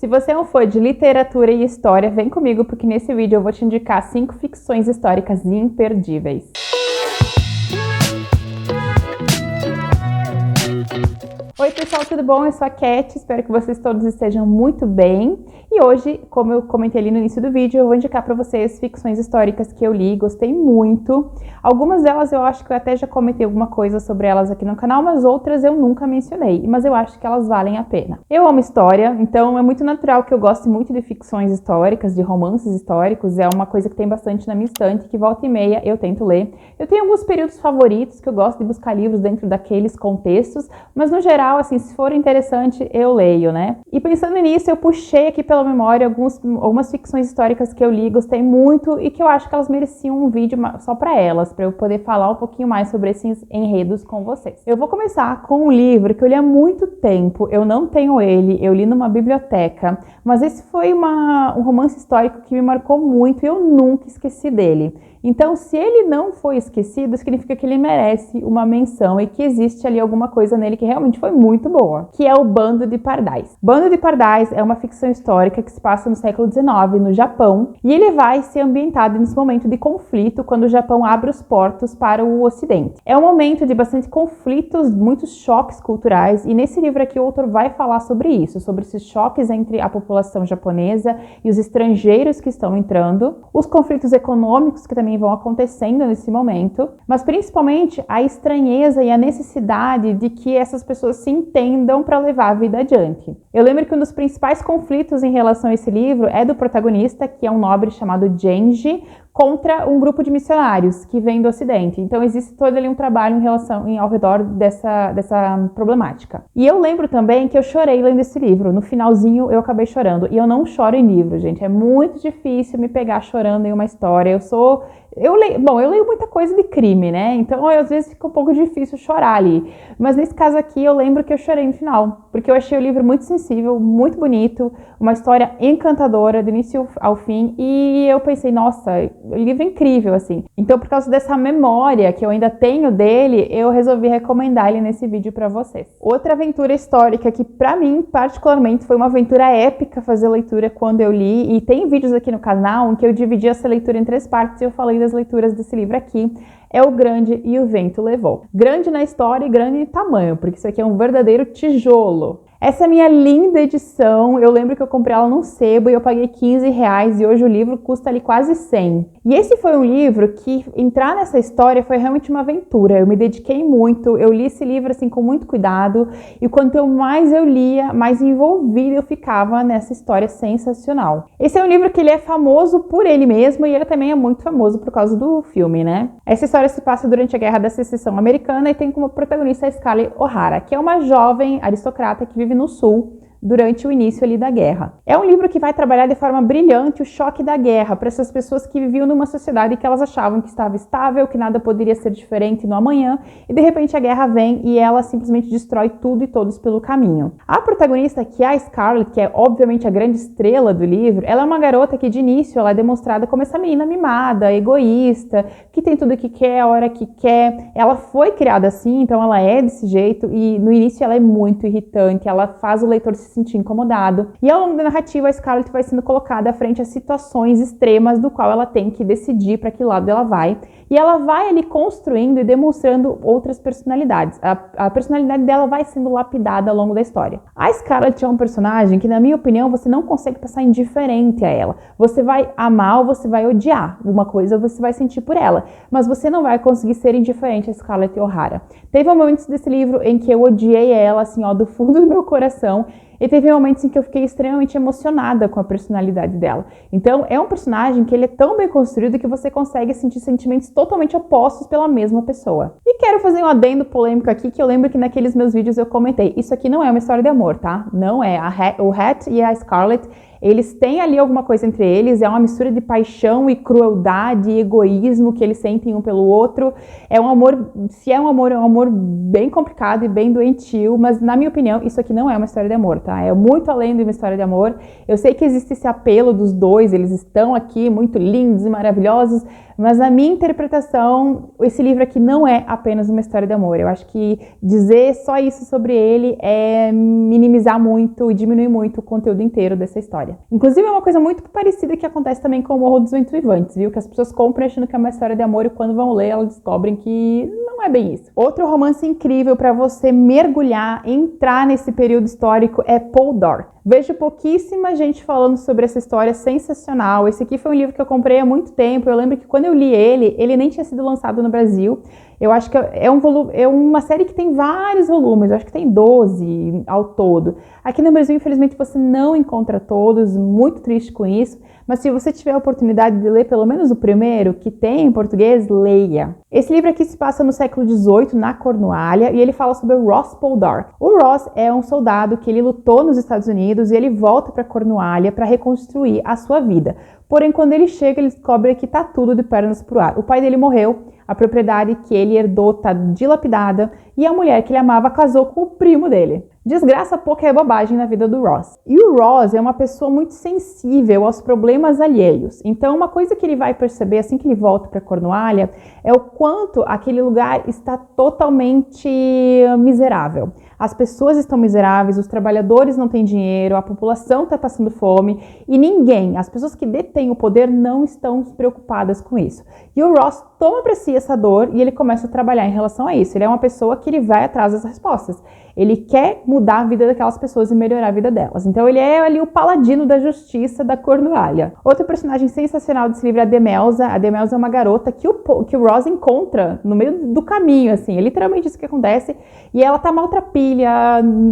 Se você é um fã de literatura e história, vem comigo porque nesse vídeo eu vou te indicar 5 ficções históricas imperdíveis. Oi pessoal, tudo bom? Eu sou a Cat, espero que vocês todos estejam muito bem. E hoje, como eu comentei ali no início do vídeo, eu vou indicar para vocês ficções históricas que eu li, gostei muito. Algumas delas eu acho que eu até já comentei alguma coisa sobre elas aqui no canal, mas outras eu nunca mencionei, mas eu acho que elas valem a pena. Eu amo história, então é muito natural que eu goste muito de ficções históricas, de romances históricos, é uma coisa que tem bastante na minha estante, que volta e meia eu tento ler. Eu tenho alguns períodos favoritos que eu gosto de buscar livros dentro daqueles contextos, mas no geral, assim, se for interessante, eu leio, né? E pensando nisso, eu puxei aqui pela memória algumas ficções históricas que eu li, gostei muito e que eu acho que elas mereciam um vídeo só para elas, para eu poder falar um pouquinho mais sobre esses enredos com vocês. Eu vou começar com um livro que eu li há muito tempo, eu não tenho ele, eu li numa biblioteca, mas esse foi um romance histórico que me marcou muito e eu nunca esqueci dele. Então, se ele não foi esquecido, significa que ele merece uma menção e que existe ali alguma coisa nele que realmente foi muito boa, que é o Bando de Pardais. Bando de Pardais é uma ficção histórica que se passa no século XIX, no Japão, e ele vai ser ambientado nesse momento de conflito, quando o Japão abre os portos para o Ocidente. É um momento de bastante conflitos, muitos choques culturais, e nesse livro aqui o autor vai falar sobre isso, sobre esses choques entre a população japonesa e os estrangeiros que estão entrando, os conflitos econômicos que também vão acontecendo nesse momento, mas principalmente a estranheza e a necessidade de que essas pessoas se entendam para levar a vida adiante. Eu lembro que um dos principais conflitos em relação a esse livro é do protagonista, que é um nobre chamado Genji, contra um grupo de missionários que vem do Ocidente. Então existe todo ali um trabalho ao redor dessa problemática. E eu lembro também que eu chorei lendo esse livro. No finalzinho eu acabei chorando. E eu não choro em livro, gente. É muito difícil me pegar chorando em uma história. Eu leio muita coisa de crime, né? Então às vezes fica um pouco difícil chorar ali. Mas nesse caso aqui eu lembro que eu chorei no final, porque eu achei o livro muito sensível, muito bonito, uma história encantadora do início ao fim, e eu pensei, nossa, o livro é incrível, assim. Então, por causa dessa memória que eu ainda tenho dele, eu resolvi recomendar ele nesse vídeo para vocês. Outra aventura histórica que, para mim, particularmente, foi uma aventura épica fazer leitura quando eu li, e tem vídeos aqui no canal em que eu dividi essa leitura em 3 partes e eu falei das leituras desse livro aqui, é O Grande e o Vento Levou. Grande na história e grande em tamanho, porque isso aqui é um verdadeiro tijolo. Essa é a minha linda edição, eu lembro que eu comprei ela num sebo e eu paguei R$15 e hoje o livro custa ali quase 100. E esse foi um livro que entrar nessa história foi realmente uma aventura, eu me dediquei muito, eu li esse livro assim com muito cuidado e quanto mais eu lia, mais envolvida eu ficava nessa história sensacional. Esse é um livro que ele é famoso por ele mesmo e ele também é muito famoso por causa do filme, né? Essa história se passa durante a Guerra da Secessão Americana e tem como protagonista a Scarlett O'Hara, que é uma jovem aristocrata que vive no Sul durante o início ali da guerra. É um livro que vai trabalhar de forma brilhante o choque da guerra para essas pessoas que viviam numa sociedade que elas achavam que estava estável, que nada poderia ser diferente no amanhã, e de repente a guerra vem e ela simplesmente destrói tudo e todos pelo caminho. A protagonista, que é a Scarlett, que é obviamente a grande estrela do livro, ela é uma garota que de início ela é demonstrada como essa menina mimada, egoísta, que tem tudo que quer, a hora que quer. Ela foi criada assim, então ela é desse jeito, e no início ela é muito irritante, ela faz o leitor se sentir incomodado. E ao longo da narrativa, a Scarlett vai sendo colocada à frente a situações extremas do qual ela tem que decidir para que lado ela vai. E ela vai ali construindo e demonstrando outras personalidades. A personalidade dela vai sendo lapidada ao longo da história. A Scarlett é um personagem que, na minha opinião, você não consegue passar indiferente a ela. Você vai amar ou você vai odiar uma coisa, você vai sentir por ela. Mas você não vai conseguir ser indiferente a Scarlett O'Hara. Teve momentos desse livro em que eu odiei ela, assim, ó, do fundo do meu coração. E teve momentos em que eu fiquei extremamente emocionada com a personalidade dela. Então, é um personagem que ele é tão bem construído que você consegue sentir sentimentos totalmente opostos pela mesma pessoa. E quero fazer um adendo polêmico aqui, que eu lembro que naqueles meus vídeos eu comentei. Isso aqui não é uma história de amor, tá? Não é. O Hat e a Scarlett, Eles têm ali alguma coisa entre eles, é uma mistura de paixão e crueldade e egoísmo que eles sentem um pelo outro. É um amor, se é um amor bem complicado e bem doentio, mas na minha opinião, isso aqui não é uma história de amor, tá? É muito além de uma história de amor. Eu sei que existe esse apelo dos dois, eles estão aqui muito lindos e maravilhosos, mas na minha interpretação, esse livro aqui não é apenas uma história de amor. Eu acho que dizer só isso sobre ele é minimizar muito e diminuir muito o conteúdo inteiro dessa história. Inclusive, é uma coisa muito parecida que acontece também com o Morro dos Ventos Vivantes, viu? Que as pessoas compram achando que é uma história de amor e quando vão ler, elas descobrem que não é bem isso. Outro romance incrível para você mergulhar, entrar nesse período histórico é Poldark. Vejo pouquíssima gente falando sobre essa história sensacional. Esse aqui foi um livro que eu comprei há muito tempo. Eu lembro que quando eu li ele nem tinha sido lançado no Brasil. Eu acho que é uma série que tem vários volumes, eu acho que tem 12 ao todo. Aqui no Brasil, infelizmente, você não encontra todos, muito triste com isso. Mas se você tiver a oportunidade de ler pelo menos o primeiro, que tem em português, leia. Esse livro aqui se passa no século XVIII, na Cornualha, e ele fala sobre o Ross Poldark. O Ross é um soldado que ele lutou nos Estados Unidos e ele volta para Cornualha para reconstruir a sua vida. Porém, quando ele chega, ele descobre que tá tudo de pernas pro ar. O pai dele morreu, a propriedade que ele herdou tá dilapidada e a mulher que ele amava casou com o primo dele. Desgraça pouca é bobagem na vida do Ross. E o Ross é uma pessoa muito sensível aos problemas alheios. Então, uma coisa que ele vai perceber assim que ele volta para Cornualha é o quanto aquele lugar está totalmente miserável. As pessoas estão miseráveis, os trabalhadores não têm dinheiro, a população está passando fome e ninguém, as pessoas que detêm o poder não estão preocupadas com isso. E o Ross toma para si essa dor e ele começa a trabalhar em relação a isso. Ele é uma pessoa que ele vai atrás das respostas. Ele quer mudar a vida daquelas pessoas e melhorar a vida delas. Então ele é ali o paladino da justiça da Cornualha. Outro personagem sensacional desse livro é a Demelza. A Demelza é uma garota que o Ross encontra no meio do caminho, assim. É literalmente isso que acontece. E ela tá maltrapilha,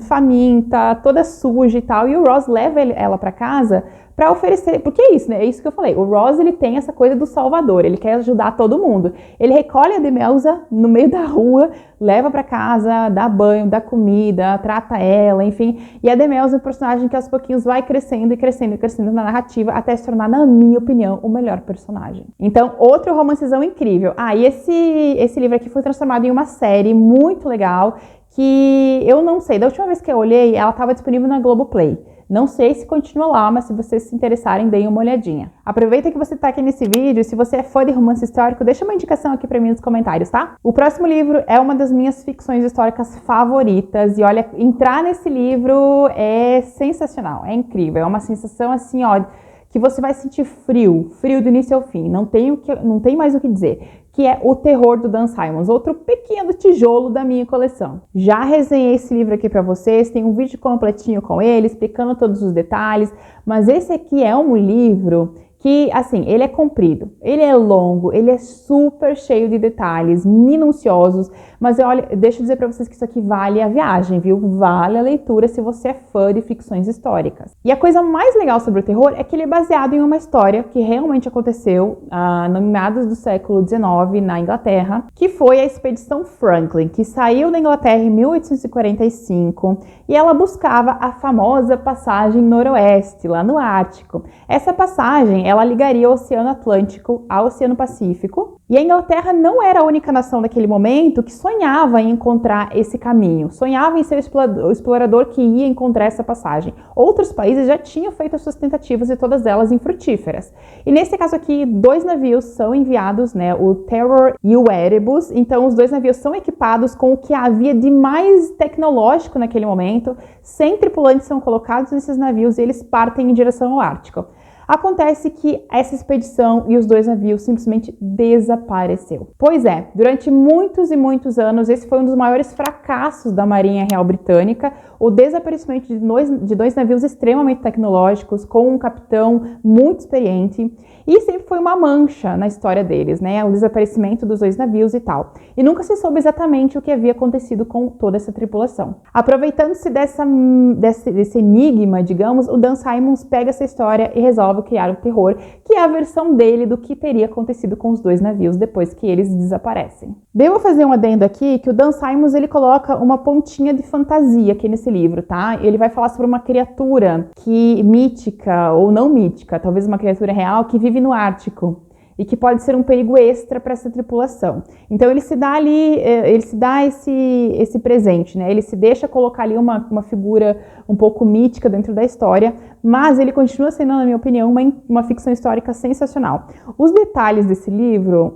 faminta, toda suja e tal. E o Ross leva ela para casa para oferecer, porque é isso, né? É isso que eu falei. O Ross, ele tem essa coisa do salvador, ele quer ajudar todo mundo. Ele recolhe a Demelza no meio da rua, leva para casa, dá banho, dá comida, trata ela, enfim. E a Demelza é um personagem que aos pouquinhos vai crescendo e crescendo e crescendo na narrativa até se tornar, na minha opinião, o melhor personagem. Então, outro romancezão incrível. E esse livro aqui foi transformado em uma série muito legal que eu não sei, da última vez que eu olhei, ela estava disponível na Globoplay. Não sei se continua lá, mas se vocês se interessarem, deem uma olhadinha. Aproveita que você está aqui nesse vídeo e se você é fã de romance histórico, deixa uma indicação aqui para mim nos comentários, tá? O próximo livro é uma das minhas ficções históricas favoritas e olha, entrar nesse livro é sensacional, é incrível, é uma sensação assim, ó, que você vai sentir frio do início ao fim, não tem mais o que dizer. Que é O Terror do Dan Simmons, outro pequeno tijolo da minha coleção. Já resenhei esse livro aqui para vocês, tem um vídeo completinho com ele, explicando todos os detalhes, mas esse aqui é um livro que, assim, ele é comprido, ele é longo, ele é super cheio de detalhes, minuciosos, mas olha, deixa eu dizer pra vocês que isso aqui vale a viagem, viu? Vale a leitura se você é fã de ficções históricas. E a coisa mais legal sobre o terror é que ele é baseado em uma história que realmente aconteceu no meados do século XIX na Inglaterra, que foi a Expedição Franklin, que saiu da Inglaterra em 1845 e ela buscava a famosa passagem noroeste, lá no Ártico. Essa passagem ela ligaria o Oceano Atlântico ao Oceano Pacífico. E a Inglaterra não era a única nação naquele momento que sonhava em encontrar esse caminho, sonhava em ser o explorador que ia encontrar essa passagem. Outros países já tinham feito as suas tentativas e todas elas infrutíferas. E nesse caso aqui, 2 navios são enviados, né, o Terror e o Erebus. Então os 2 navios são equipados com o que havia de mais tecnológico naquele momento. 100 tripulantes são colocados nesses navios e eles partem em direção ao Ártico. Acontece que essa expedição e os 2 navios simplesmente desapareceu. Pois é, durante muitos e muitos anos, esse foi um dos maiores fracassos da Marinha Real Britânica, o desaparecimento de 2 navios extremamente tecnológicos, com um capitão muito experiente, e sempre foi uma mancha na história deles, né? O desaparecimento dos 2 navios e tal. E nunca se soube exatamente o que havia acontecido com toda essa tripulação. Aproveitando-se desse enigma, digamos, o Dan Simmons pega essa história e resolve resolve criar o terror, que é a versão dele do que teria acontecido com os 2 navios depois que eles desaparecem. Devo fazer um adendo aqui que o Dan Simmons ele coloca uma pontinha de fantasia aqui nesse livro, tá? Ele vai falar sobre uma criatura que mítica ou não mítica, talvez uma criatura real que vive no Ártico e que pode ser um perigo extra para essa tripulação. Então ele se dá ali, ele se dá esse presente, né? Ele se deixa colocar ali uma figura um pouco mítica dentro da história, mas ele continua sendo, na minha opinião, uma ficção histórica sensacional. Os detalhes desse livro,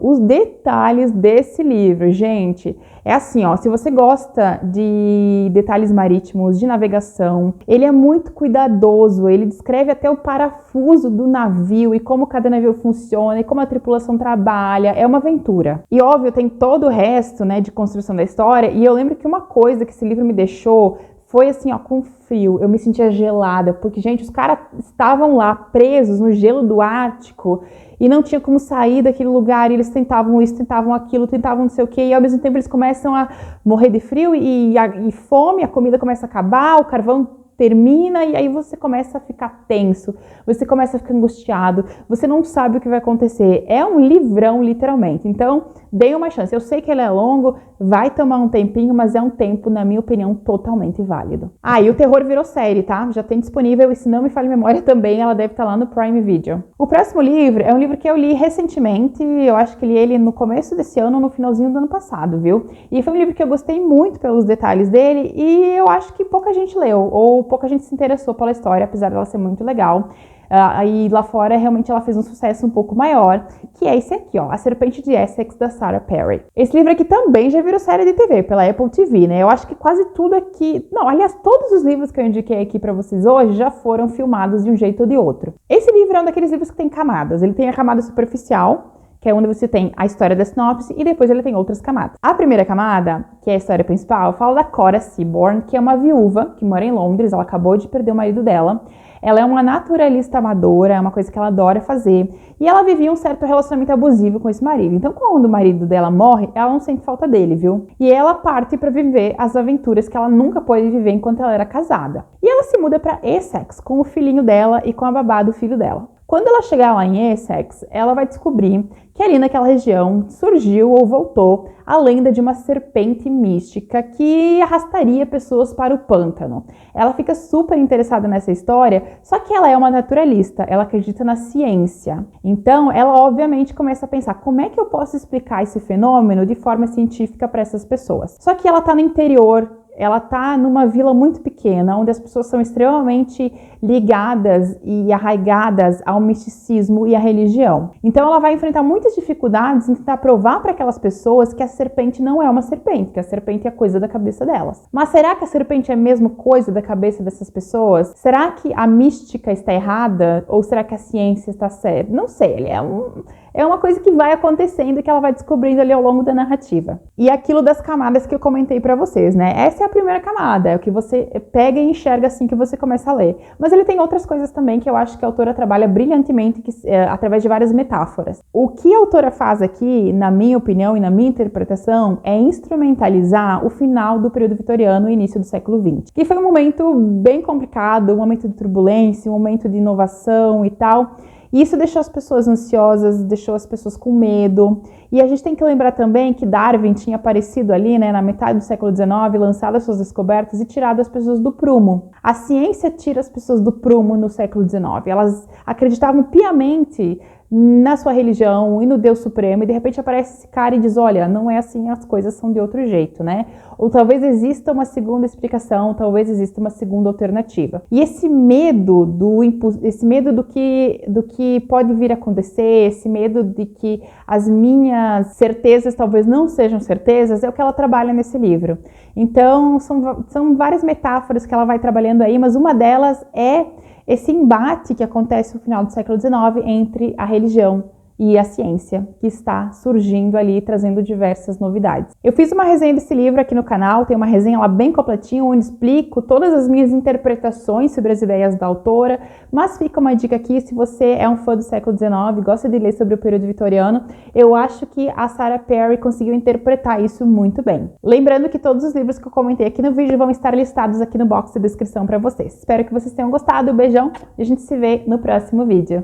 gente, é assim, ó, se você gosta de detalhes marítimos, de navegação, ele é muito cuidadoso, ele descreve até o parafuso do navio e como cada navio funciona e como a tripulação trabalha, é uma aventura. E óbvio, tem todo o resto, né, de construção da história, e eu lembro que uma coisa que esse livro me deixou foi assim, ó, com frio, eu me sentia gelada, porque, gente, os caras estavam lá presos no gelo do Ártico e não tinha como sair daquele lugar, e eles tentavam isso, tentavam aquilo, tentavam não sei o quê, e ao mesmo tempo eles começam a morrer de frio e fome, a comida começa a acabar, o carvão termina e aí você começa a ficar tenso, você começa a ficar angustiado, você não sabe o que vai acontecer. É um livrão, literalmente. Então, dê uma chance. Eu sei que ele é longo, vai tomar um tempinho, mas é um tempo, na minha opinião, totalmente válido. Ah, e o terror virou série, tá? Já tem disponível e se não me falha a memória também, ela deve estar lá no Prime Video. O próximo livro é um livro que eu li recentemente, eu acho que li ele no começo desse ano ou no finalzinho do ano passado, viu? E foi um livro que eu gostei muito pelos detalhes dele e eu acho que pouca gente leu, ou pouca gente se interessou pela história, apesar dela ser muito legal. Aí lá fora, realmente, ela fez um sucesso um pouco maior, que é esse aqui, ó, A Serpente de Essex, da Sarah Perry. Esse livro aqui também já virou série de TV, pela Apple TV, né? Eu acho que quase tudo aqui... Não, aliás, todos os livros que eu indiquei aqui pra vocês hoje já foram filmados de um jeito ou de outro. Esse livro é um daqueles livros que tem camadas. Ele tem a camada superficial, que é onde você tem a história da sinopse, e depois ele tem outras camadas. A primeira camada, que é a história principal, fala da Cora Seaborn, que é uma viúva que mora em Londres, ela acabou de perder o marido dela. Ela é uma naturalista amadora, é uma coisa que ela adora fazer, e ela vivia um certo relacionamento abusivo com esse marido. Então, quando o marido dela morre, ela não sente falta dele, viu? E ela parte para viver as aventuras que ela nunca pôde viver enquanto ela era casada. E ela se muda para Essex com o filhinho dela e com a babá do filho dela. Quando ela chegar lá em Essex, ela vai descobrir que ali naquela região surgiu ou voltou a lenda de uma serpente mística que arrastaria pessoas para o pântano. Ela fica super interessada nessa história, só que ela é uma naturalista, ela acredita na ciência. Então, ela obviamente começa a pensar, como é que eu posso explicar esse fenômeno de forma científica para essas pessoas? Só que ela está no interior, ela está numa vila muito pequena, onde as pessoas são extremamente ligadas e arraigadas ao misticismo e à religião. Então ela vai enfrentar muitas dificuldades em tentar provar para aquelas pessoas que a serpente não é uma serpente, que a serpente é coisa da cabeça delas. Mas será que a serpente é mesmo coisa da cabeça dessas pessoas? Será que a mística está errada? Ou será que a ciência está certa? Não sei, é uma coisa que vai acontecendo e que ela vai descobrindo ali ao longo da narrativa. E aquilo das camadas que eu comentei pra vocês, né? Essa é a primeira camada, é o que você pega e enxerga assim que você começa a ler. Mas ele tem outras coisas também que eu acho que a autora trabalha brilhantemente através de várias metáforas. O que a autora faz aqui, na minha opinião e na minha interpretação, é instrumentalizar o final do período vitoriano e início do século XX. Que foi um momento bem complicado, um momento de turbulência, um momento de inovação e tal. E isso deixou as pessoas ansiosas, deixou as pessoas com medo. E a gente tem que lembrar também que Darwin tinha aparecido ali, né, na metade do século XIX, lançado as suas descobertas e tirado as pessoas do prumo. A ciência tira as pessoas do prumo no século XIX. Elas acreditavam piamente na sua religião e no Deus Supremo, e de repente aparece esse cara e diz, olha, não é assim, as coisas são de outro jeito, né? Ou talvez exista uma segunda explicação, talvez exista uma segunda alternativa. E esse medo do que pode vir a acontecer, esse medo de que as minhas certezas talvez não sejam certezas, é o que ela trabalha nesse livro. Então, são várias metáforas que ela vai trabalhando aí, mas uma delas é esse embate que acontece no final do século XIX entre a religião e a ciência, que está surgindo ali, trazendo diversas novidades. Eu fiz uma resenha desse livro aqui no canal, tem uma resenha lá bem completinha, onde explico todas as minhas interpretações sobre as ideias da autora, mas fica uma dica aqui, se você é um fã do século XIX, gosta de ler sobre o período vitoriano, eu acho que a Sarah Perry conseguiu interpretar isso muito bem. Lembrando que todos os livros que eu comentei aqui no vídeo vão estar listados aqui no box de descrição para vocês. Espero que vocês tenham gostado, beijão, e a gente se vê no próximo vídeo.